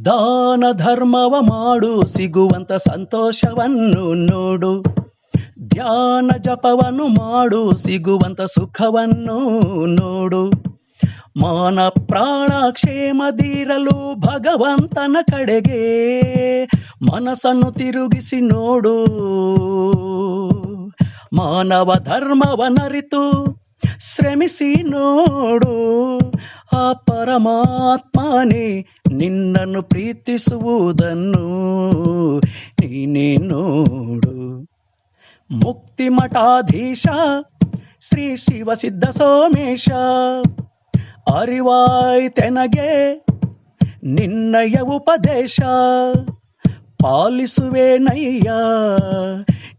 ದಾನ ಧರ್ಮವ ಮಾಡು ಸಿಗುವಂತ ಸಂತೋಷವನ್ನು ನೋಡು. ಧ್ಯಾನ ಜಪವನ್ನು ಮಾಡು ಸಿಗುವಂತ ಸುಖವನ್ನು ನೋಡು. ಮಾನ ಪ್ರಾಣ ಕ್ಷೇಮದಿರಲು ಭಗವಂತನ ಕಡೆಗೆ ಮನಸ್ಸನ್ನು ತಿರುಗಿಸಿ ನೋಡು. ಮಾನವ ಧರ್ಮವನರಿತು ಶ್ರಮಿಸಿ ನೋಡು. ಆ ಪರಮಾತ್ಮನೇ ನಿನ್ನನ್ನು ಪ್ರೀತಿಸುವುದನ್ನು ನೀನೇ ನೋಡು. ಮುಕ್ತಿ ಮಠಾಧೀಶ ಶ್ರೀ ಶಿವಸಿದ್ಧ ಸೋಮೇಶ, ಅರಿವಾಯ್ತೆನಗೆ ನಿನ್ನಯ ಉಪದೇಶ. ಪಾಲಿಸುವೆನಯ್ಯ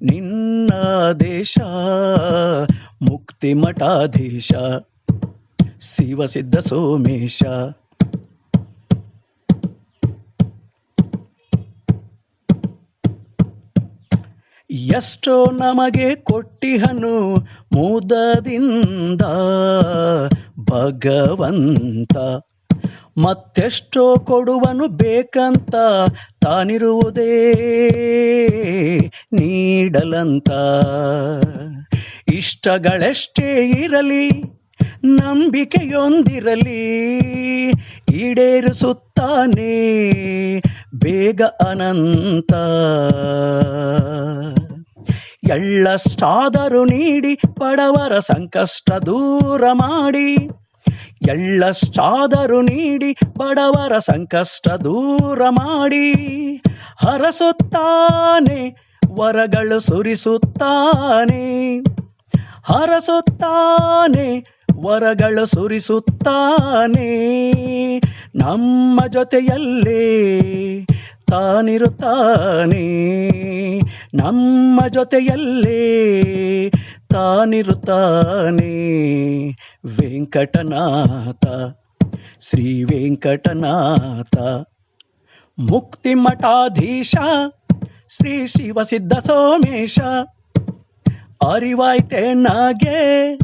ನಿನ್ನ ದೇಶ. ಮುಕ್ತಿ ಮಠಾಧೀಶ ಶಿವಸಿದ್ಧ ಸೋಮೇಶ. ಎಷ್ಟೋ ನಮಗೆ ಕೊಟ್ಟಿಹನು ಮುದದಿಂದ ಭಗವಂತ, ಮತ್ತೆಷ್ಟೋ ಕೊಡುವನು ಬೇಕಂತ ತಾನಿರುವುದೇ ನೀಡಲಂತ. ಇಷ್ಟಗಳೆಷ್ಟೇ ಇರಲಿ ನಂಬಿಕೆಯೊಂದಿರಲಿ, ಈಡೇರಿಸುತ್ತಾನೆ ಬೇಗ ಅನಂತ. ಎಳ್ಳಷ್ಟಾದರೂ ನೀಡಿ ಬಡವರ ಸಂಕಷ್ಟ ದೂರ ಮಾಡಿ. ಎಳ್ಳಷ್ಟಾದರೂ ನೀಡಿ ಬಡವರ ಸಂಕಷ್ಟ ದೂರ ಮಾಡಿ. ಹರಸುತ್ತಾನೆ ವರಗಳು ಸುರಿಸುತ್ತಾನೆ. ಹರಸುತ್ತಾನೆ ವರಗಳು ಸುರಿಸುತ್ತಾನೆ. ನಮ್ಮ ಜೊತೆಯಲ್ಲೇ ತಾನಿರುತ್ತಾನೆ. ನಮ್ಮ ಜೊತೆಯಲ್ಲೇ ತಾನಿರುತ್ತಾನೆ. ವೆಂಕಟನಾಥ ಶ್ರೀ ವೆಂಕಟನಾಥ. ಮುಕ್ತಿ ಮಠಾಧೀಶ ಶ್ರೀ ಶಿವಸಿದ್ಧ ಸೋಮೇಶ, ಅರಿವಾಯ್ತೆನಗೆ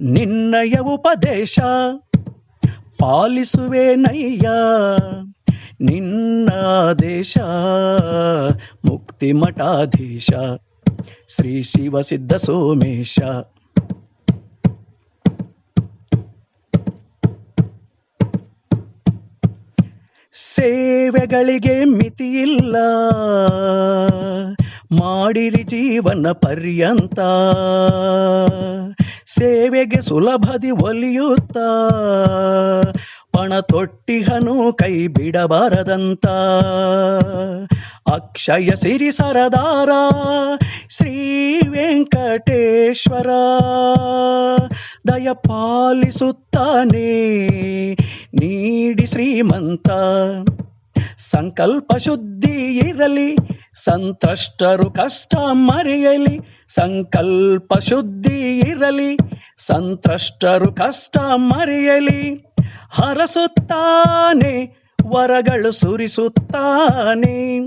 ನಿನ್ನಯ ಉಪದೇಶ. ಪಾಲಿಸುವೆನಯ್ಯ ನಿನ್ನ ದೇಶ. ಮುಕ್ತಿ ಮಠಾಧೀಶ ಶ್ರೀ ಶಿವಸಿದ್ಧ ಸೋಮೇಶ. ಸೇವೆಗಳಿಗೆ ಮಿತಿಯಿಲ್ಲ, ಮಾಡಿರಿ ಜೀವನ ಪರ್ಯಂತ. ಸೇವೆಗೆ ಸುಲಭದಿ ಒಲಿಯುತ್ತ ಪಣ ತೊಟ್ಟಿಹನು ಕೈ ಬಿಡಬಾರದಂತ. ಅಕ್ಷಯ ಸಿರಿ ಸರದಾರ ಶ್ರೀ ವೆಂಕಟೇಶ್ವರ, ದಯ ಪಾಲಿಸುತ್ತಾನೆ ನೀಡಿ ಶ್ರೀಮಂತ. ಸಂಕಲ್ಪ ಶುದ್ಧಿ ಇರಲಿ ಸಂತ್ರಷ್ಟರು ಕಷ್ಟ ಮರೆಯಲಿ. ಸಂಕಲ್ಪ ಶುದ್ಧಿ ಇರಲಿ ಸಂತ್ರಷ್ಟರು ಕಷ್ಟ ಮರೆಯಲಿ. ಹರಸುತ್ತಾನೆ ವರಗಳು ಸುರಿಸುತ್ತಾನೆ.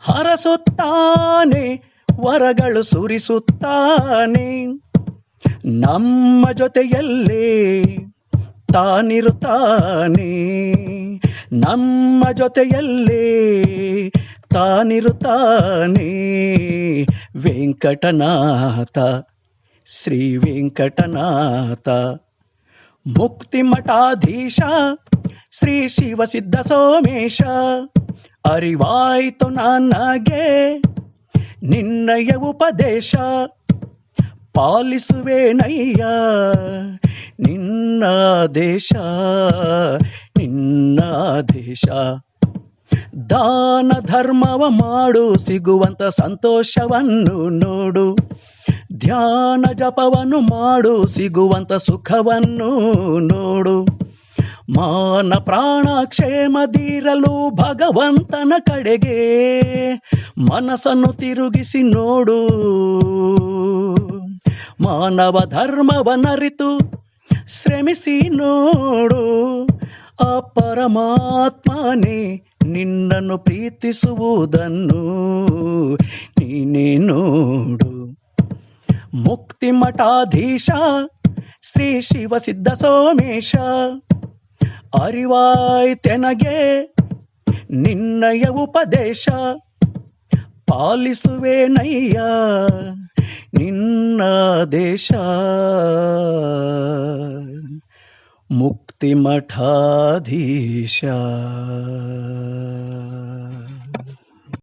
ಹರಸುತ್ತಾನೆ ವರಗಳು ಸುರಿಸುತ್ತಾನೆ. ನಮ್ಮ ಜೊತೆಯಲ್ಲೇ ತಾನಿರುತ್ತಾನೆ. ನಮ್ಮ ಜೊತೆಯಲ್ಲೇ ತಾನಿರುತ್ತಾನೆ. ವೆಂಕಟನಾಥ ಶ್ರೀ ವೆಂಕಟನಾಥ. ಮುಕ್ತಿ ಮಠಾಧೀಶ ಶ್ರೀ ಶಿವಸಿದ್ಧ ಸೋಮೇಶ, ಅರಿವಾಯ್ತು ನನಗೆ ನಿನ್ನಯ ಉಪದೇಶ. ಪಾಲಿಸುವೆನಯ್ಯ ನಿನ್ನ ದೇಶ. ನಿನ್ನ ದೇಶ. ದಾನ ಧರ್ಮವ ಮಾಡು ಸಿಗುವಂತ ಸಂತೋಷವನ್ನು ನೋಡು. ಧ್ಯಾನ ಜಪವನ್ನು ಮಾಡು ಸಿಗುವಂತ ಸುಖವನ್ನು ನೋಡು. ಮಾನ ಪ್ರಾಣ ಕ್ಷೇಮದಿರಲು ಭಗವಂತನ ಕಡೆಗೆ ಮನಸ್ಸನ್ನು ತಿರುಗಿಸಿ ನೋಡು. ಮಾನವ ಧರ್ಮವನರಿತು ಶ್ರಮಿಸಿ ನೋಡು. ಆ ಪರಮಾತ್ಮನೇ ನಿನ್ನನ್ನು ಪ್ರೀತಿಸುವುದನ್ನು ನೀನೇ ನೋಡು. ಮುಕ್ತಿ ಮಠಾಧೀಶ ಶ್ರೀ ಶಿವಸಿದ್ಧ ಸೋಮೇಶ, ಅರಿವಾಯ್ತೆನಗೆ ನಿನ್ನಯ ಉಪದೇಶ ಪಾಲಿಸುವೆನಯ್ಯ ನಿನ್ನ ದೇಶ ಮುಕ್ತಿ ಮಠಾಧೀಶ.